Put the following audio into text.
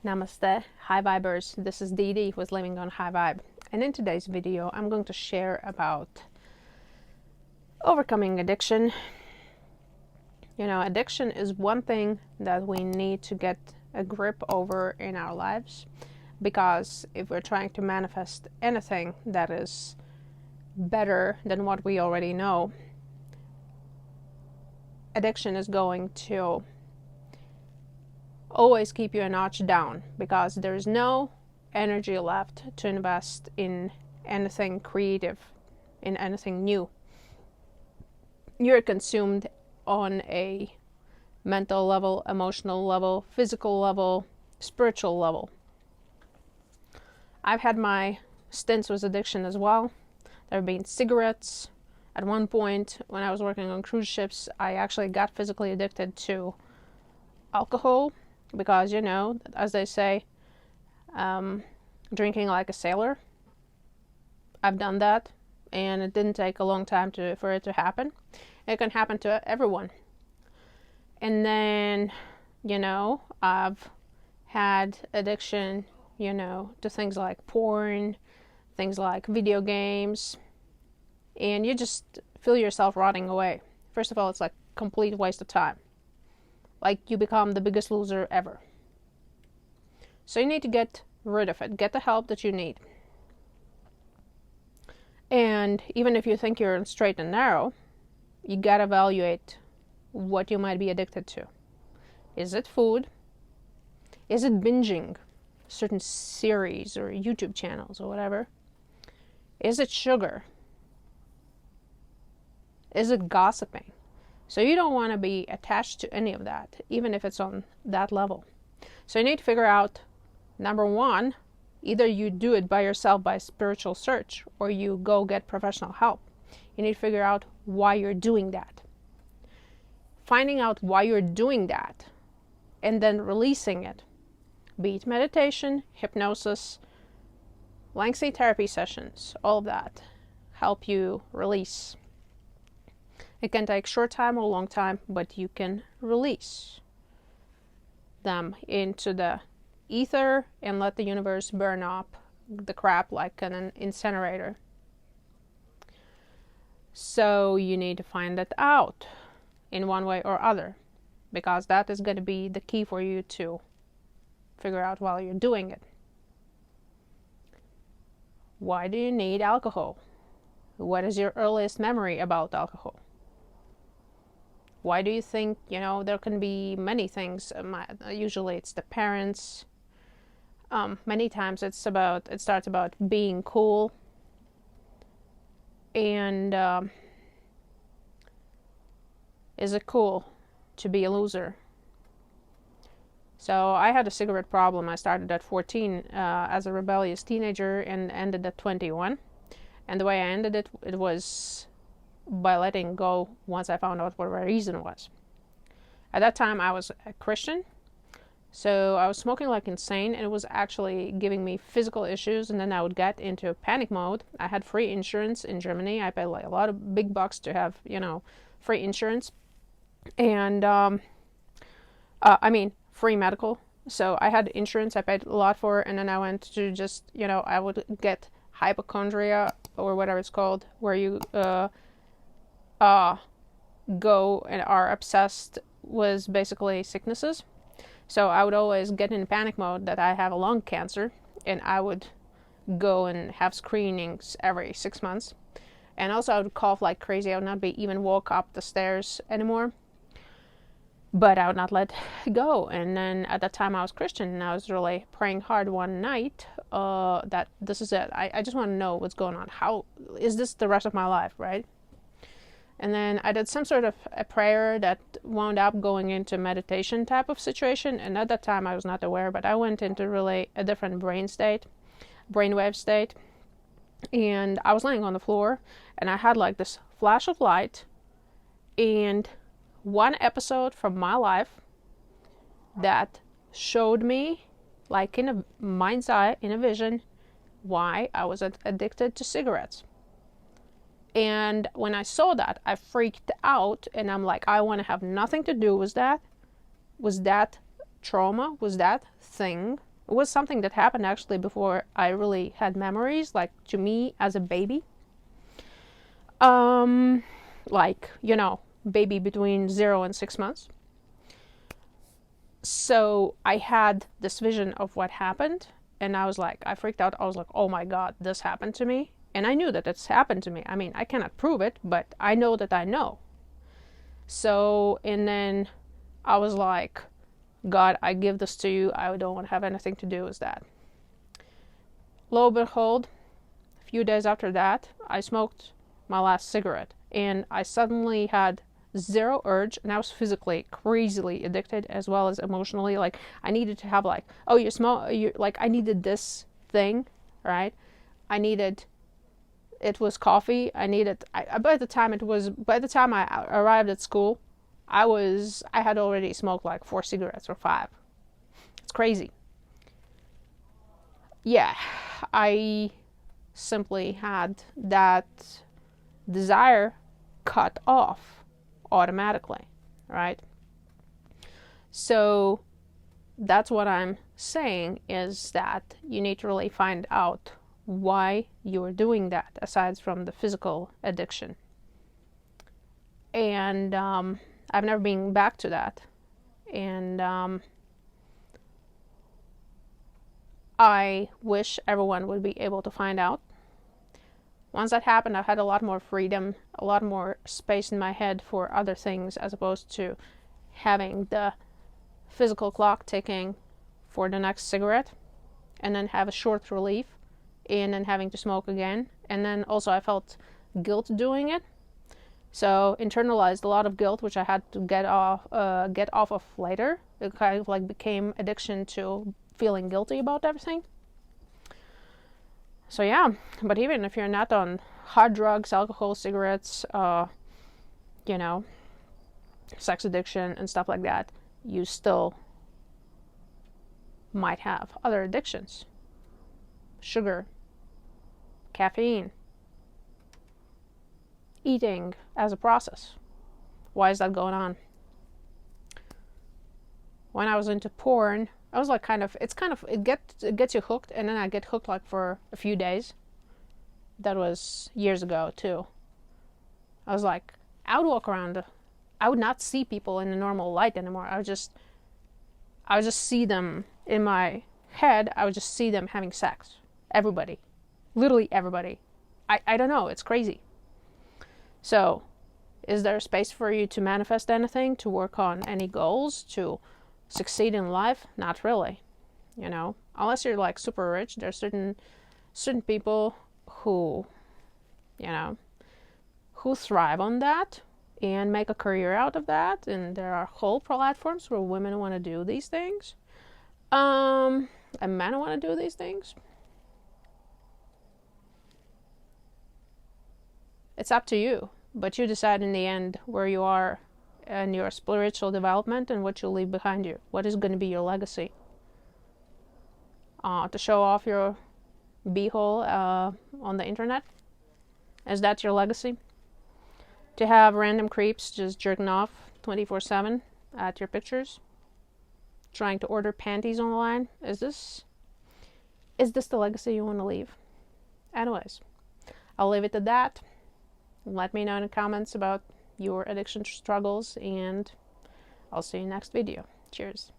Namaste, High Vibers. This is Dee Dee who's living on High Vibe. And in today's video, I'm going to share about overcoming addiction. You know, addiction is one thing that we need to get a grip over in our lives, because if we're trying to manifest anything that is better than what we already know, addiction is going to always keep you a notch down, because there's no energy left to invest in anything creative, in anything new. You're consumed on a mental level, emotional level, physical level, spiritual level. I've had my stints with addiction as well. There have been cigarettes. At one point, when I was working on cruise ships, I actually got physically addicted to alcohol, because, you know, as they say, drinking like a sailor. I've done that, and it didn't take a long time for it to happen. It can happen to everyone. And then, you know, I've had addiction, you know, to things like porn, things like video games, and you just feel yourself rotting away. First of all, it's like complete waste of time. Like, you become the biggest loser ever. So you need to get rid of it. Get the help that you need. And even if you think you're on straight and narrow, you gotta evaluate what you might be addicted to. Is it food? Is it binging certain series or YouTube channels or whatever? Is it sugar? Is it gossiping? So you don't want to be attached to any of that, even if it's on that level. So you need to figure out, number one, either you do it by yourself by spiritual search, or you go get professional help. You need to figure out why you're doing that. Finding out why you're doing that, and then releasing it. Be it meditation, hypnosis, lengthy therapy sessions, all of that help you release. It can take short time or long time, but you can release them into the ether and let the universe burn up the crap like an incinerator. So you need to find that out in one way or other, because that is going to be the key for you to figure out while you're doing it. Why do you need alcohol? What is your earliest memory about alcohol? Why do you think, you know, there can be many things. Usually it's the parents. Many times it starts about being cool. And is it cool to be a loser? So I had a cigarette problem. I started at 14 as a rebellious teenager and ended at 21. And the way I ended it, it was by letting go once I found out what the reason was. At that time, I was a Christian, so I was smoking like insane, and it was actually giving me physical issues, and then I would get into panic mode. I had free insurance in Germany. I paid like a lot of big bucks to have, you know, free insurance, and free medical. So I had insurance. I paid a lot for it, and then I went to just, you know, I would get hypochondria or whatever it's called, where you go and are obsessed with basically sicknesses. So I would always get in panic mode that I have a lung cancer, and I would go and have screenings every 6 months. And also I would cough like crazy. I would not be even walk up the stairs anymore, but I would not let go. And then at that time I was Christian, and I was really praying hard one night that this is it. I just want to know what's going on. How is this the rest of my life, right? And then I did some sort of a prayer that wound up going into meditation type of situation. And at that time I was not aware, but I went into really a different brainwave state. And I was laying on the floor, and I had like this flash of light and one episode from my life that showed me, like in a mind's eye, in a vision, why I was addicted to cigarettes. And when I saw that, I freaked out, and I'm like, I want to have nothing to do with that. Was that trauma? Was that thing It was something that happened actually before I really had memories, like to me as a baby. Like, you know, baby between 0 and 6 months. So I had this vision of what happened, and I was like, I freaked out. I was like, oh my God, this happened to me. And I knew that it's happened to me. I mean, I cannot prove it, but I know that I know. So, and then I was like, God, I give this to you. I don't want to have anything to do with that. Lo and behold, a few days after that, I smoked my last cigarette, and I suddenly had zero urge, and I was physically crazily addicted as well as emotionally. Like, I needed to have like, oh, you smoke, you like, I needed this thing, right? I needed, it was coffee. I needed, by the time I arrived at school, I had already smoked like 4 cigarettes or 5. It's crazy. Yeah, I simply had that desire cut off automatically, right? So that's what I'm saying, is that you need to really find out why you're doing that, aside from the physical addiction. And I've never been back to that. And I wish everyone would be able to find out. Once that happened, I had a lot more freedom, a lot more space in my head for other things, as opposed to having the physical clock ticking for the next cigarette, and then have a short relief, and then having to smoke again. And then also I felt guilt doing it. So internalized a lot of guilt, which I had to get off of later. It kind of like became addiction to feeling guilty about everything. So yeah, but even if you're not on hard drugs, alcohol, cigarettes, you know, sex addiction and stuff like that, you still might have other addictions. Sugar, caffeine, eating as a process. Why is that going on? When I was into porn, I was like, it gets you hooked, and then I get hooked like for a few days. That was years ago too. I was like, I would walk around, I would not see people in the normal light anymore. I would just see them in my head. I would just see them having sex. Everybody, literally everybody. I don't know. It's crazy. So, is there a space for you to manifest anything, to work on any goals, to succeed in life? Not really, you know, unless you're like super rich. There's certain people who, you know, who thrive on that and make a career out of that, and there are whole platforms where women want to do these things, and men want to do these things. It's up to you, but you decide in the end where you are in your spiritual development and what you'll leave behind you. What is going to be your legacy? To show off your beehole on the internet? Is that your legacy? To have random creeps just jerking off 24/7 at your pictures? Trying to order panties online? Is this the legacy you want to leave? Anyways, I'll leave it at that. Let me know in the comments about your addiction struggles, and I'll see you next video. Cheers.